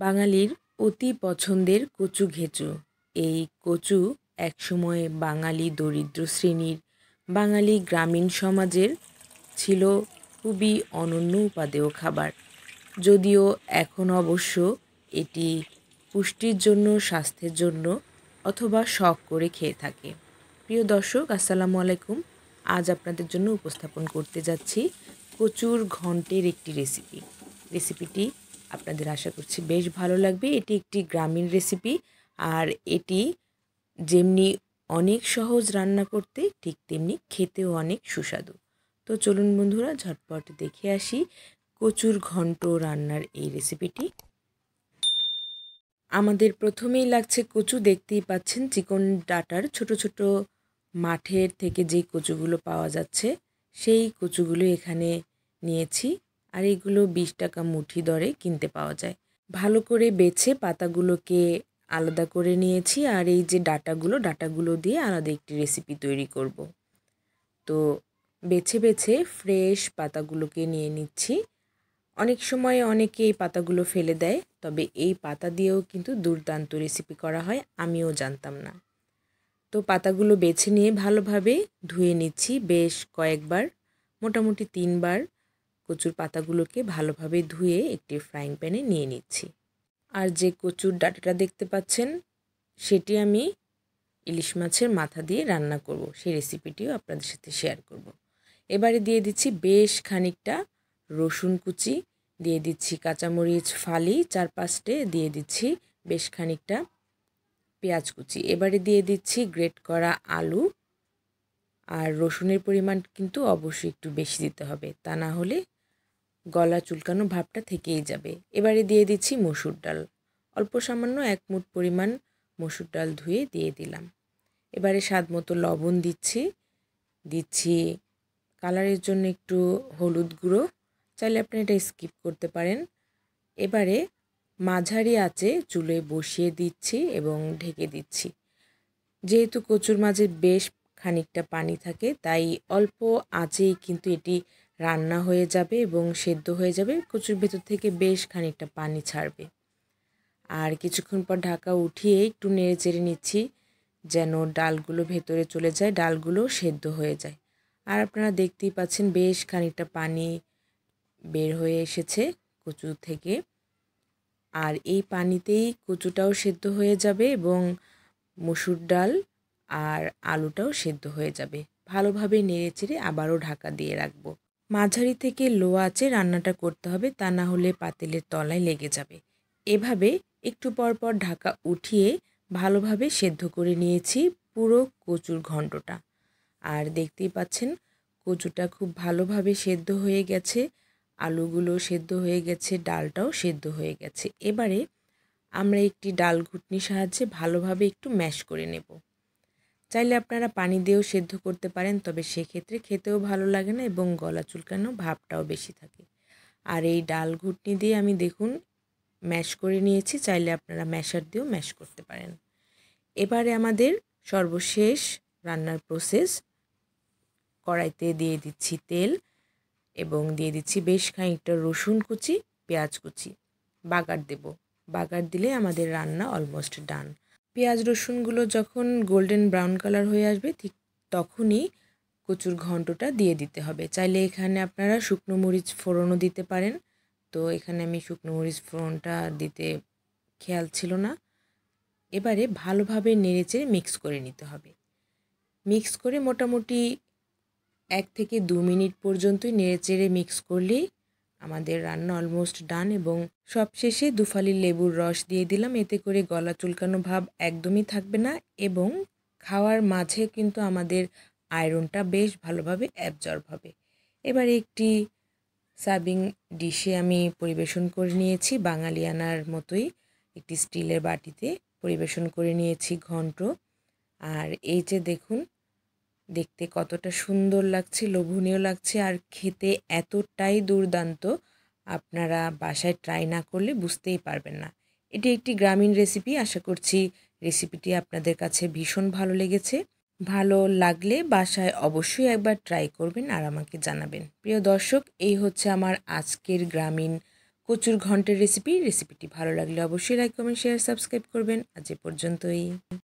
বাঙালির অতি পছন্দের কচু ঘেঁচু। এই কচু একসময় বাঙালি দরিদ্র শ্রেণীর বাঙালি গ্রামীণ সমাজের ছিল খুবই অনন্য উপাদেয় খাবার। যদিও এখন অবশ্য এটি পুষ্টির জন্য, স্বাস্থ্যের জন্য অথবা শখ করে খেয়ে থাকে। প্রিয় দর্শক, আসসালামু আলাইকুম। আজ আপনাদের জন্য উপস্থাপন করতে যাচ্ছি কচুর ঘন্টের একটি রেসিপিটি আপনাদের আশা করছি বেশ ভালো লাগবে। এটি একটি গ্রামীণ রেসিপি, আর এটি যেমনি অনেক সহজ রান্না করতে, ঠিক তেমনি খেতেও অনেক সুস্বাদু। তো চলুন বন্ধুরা, ঝটপট দেখে আসি কচুর ঘন্ট রান্নার এই রেসিপিটি। আমাদের প্রথমেই লাগছে কচু। দেখতেই পাচ্ছেন চিকন ডাঁটার ছোট ছোট মাঠের থেকে যেই কচুগুলো পাওয়া যাচ্ছে সেই কচুগুলো এখানে নিয়েছি। আর এগুলো 20 টাকা মুঠি দরে কিনতে পাওয়া যায়। ভালো করে বেছে পাতাগুলোকে আলাদা করে নিয়েছি। আর এই যে ডাঁটাগুলো দিয়ে আলাদা একটি রেসিপি তৈরি করব। তো বেছে বেছে ফ্রেশ পাতাগুলোকে নিয়ে নিচ্ছি। অনেক সময় অনেকে এই পাতাগুলো ফেলে দেয়, তবে এই পাতা দিয়েও কিন্তু দুর্দান্ত রেসিপি করা হয়, আমিও জানতাম না। তো পাতাগুলো বেছে নিয়ে ভালোভাবে ধুয়ে নিচ্ছি বেশ কয়েকবার, মোটামুটি 3 বার কচুর পাতাগুলোকে ভালোভাবে ধুয়ে একটি ফ্রাইং প্যানে নিয়ে নিচ্ছি। আর যে কচুর ডাঁটাটা দেখতে পাচ্ছেন সেটি আমি ইলিশ মাছের মাথা দিয়ে রান্না করব, সেই রেসিপিটিও আপনাদের সাথে শেয়ার করব। এবারে দিয়ে দিচ্ছি বেশ খানিকটা রসুন কুচি, দিয়ে দিচ্ছি কাঁচামরিচ ফালি 4-5টে, দিয়ে দিচ্ছি বেশ খানিকটা পেঁয়াজ কুচি। এবারে দিয়ে দিচ্ছি গ্রেট করা আলু। আর রসুনের পরিমাণ কিন্তু অবশ্যই একটু বেশি দিতে হবে, তা না হলে গলা চুলকানো ভাবটা থেকেই যাবে। এবারে দিয়ে দিচ্ছি মসুর ডাল, অল্প সামান্য 1 মুঠ পরিমাণ মসুর ডাল ধুয়ে দিয়ে দিলাম। এবারে স্বাদ মতো লবণ দিচ্ছি কালারের জন্য একটু হলুদ গুঁড়ো, চাইলে আপনি এটা স্কিপ করতে পারেন। এবারে মাঝারি আঁচে চুলোয় বসিয়ে দিচ্ছি এবং ঢেকে দিচ্ছি। যেহেতু কচুর মাঝে বেশ খানিকটা পানি থাকে, তাই অল্প আঁচেই কিন্তু এটি রান্না হয়ে যাবে এবং সেদ্ধ হয়ে যাবে। কচুর ভেতর থেকে বেশ খানিকটা পানি ছাড়বে। আর কিছুক্ষণ পর ঢাকা উঠিয়ে একটু নেড়ে চেড়ে নিচ্ছি যেন ডালগুলো ভেতরে চলে যায়, ডালগুলো সেদ্ধ হয়ে যায়। আর আপনারা দেখতেই পাচ্ছেন বেশ খানিকটা পানি বের হয়ে এসেছে কচু থেকে। আর এই পানিতেই কচুটাও সেদ্ধ হয়ে যাবে এবং মসুর ডাল আর আলুটাও সেদ্ধ হয়ে যাবে। ভালোভাবে নেড়েচেড়ে আবারও ঢাকা দিয়ে রাখবো। মাঝারি থেকে লো আঁচে রান্নাটা করতে হবে, তা না হলে পাতিলের তলায় লেগে যাবে। এভাবে একটু পর পর ঢাকা উঠিয়ে ভালোভাবে সেদ্ধ করে নিয়েছি পুরো কচুর ঘন্টটা। আর দেখতেই পাচ্ছেন কচুটা খুব ভালোভাবে সেদ্ধ হয়ে গেছে, আলুগুলো সেদ্ধ হয়ে গেছে, ডালটাও সেদ্ধ হয়ে গেছে। এবারে আমরা একটি ডাল ঘুটনির সাহায্যে ভালোভাবে একটু ম্যাশ করে নেব। চাইলে আপনারা পানি দিয়েও সেদ্ধ করতে পারেন, তবে সেক্ষেত্রে খেতেও ভালো লাগে না এবং গলা চুলকানো ভাবটাও বেশি থাকে। আর এই ডাল ঘুটনি দিয়ে আমি দেখুন ম্যাশ করে নিয়েছি, চাইলে আপনারা ম্যাশার দিয়েও ম্যাশ করতে পারেন। এবারে আমাদের সর্বশেষ রান্নার প্রসেস। কড়াইতে দিয়ে দিচ্ছি তেল এবং দিয়ে দিচ্ছি বেশ খানিকটা রসুন কুচি, পেঁয়াজ কুচি। বাগার দিলে আমাদের রান্না অলমোস্ট ডান। পেঁয়াজ রসুনগুলো যখন গোল্ডেন ব্রাউন কালার হয়ে আসবে, ঠিক তখনই কচুর ঘন্টটা দিয়ে দিতে হবে। চাইলে এখানে আপনারা শুকনো মরিচ ফোড়নও দিতে পারেন, তো এখানে আমি শুকনো মরিচ ফোড়নটা দিতে খেয়াল ছিল না। এবারে ভালোভাবে নেড়েচেড়ে মিক্স করে নিতে হবে। মিক্স করে মোটামুটি 1 থেকে 2 মিনিট পর্যন্তই নেড়েচেড়ে মিক্স করলেই আমাদের রান্না অলমোস্ট ডান। এবং সবশেষে 2 ফালি লেবুর রস দিয়ে দিলাম, এতে করে গলা চুলকানো ভাব একদমই থাকবে না এবং খাওয়ার মাঝে কিন্তু আমাদের আয়রনটা বেশ ভালোভাবে অ্যাবজর্ব হবে। এবার একটি সার্ভিং ডিশে আমি পরিবেশন করে নিয়েছি, বাঙালিয়ানার মতোই একটি স্টিলের বাটিতে পরিবেশন করে নিয়েছি ঘন্ট। আর এই যে দেখুন, দেখতে কতটা সুন্দর লাগছে, লোভনীয় লাগছে, আর খেতে এতটাই দুর্দান্ত, আপনারা বাসায় ট্রাই না করলে বুঝতেই পারবেন না। এটি একটি গ্রামীণ রেসিপি। আশা করছি রেসিপিটি আপনাদের কাছে ভীষণ ভালো লেগেছে। ভালো লাগলে বাসায় অবশ্যই একবার ট্রাই করবেন আর আমাকে জানাবেন। প্রিয় দর্শক, এই হচ্ছে আমার আজকের গ্রামীণ কচুর ঘন্টের রেসিপিটি ভালো লাগলে অবশ্যই লাইক কমেন্ট শেয়ার সাবস্ক্রাইব করবেন। আজ এ পর্যন্তই।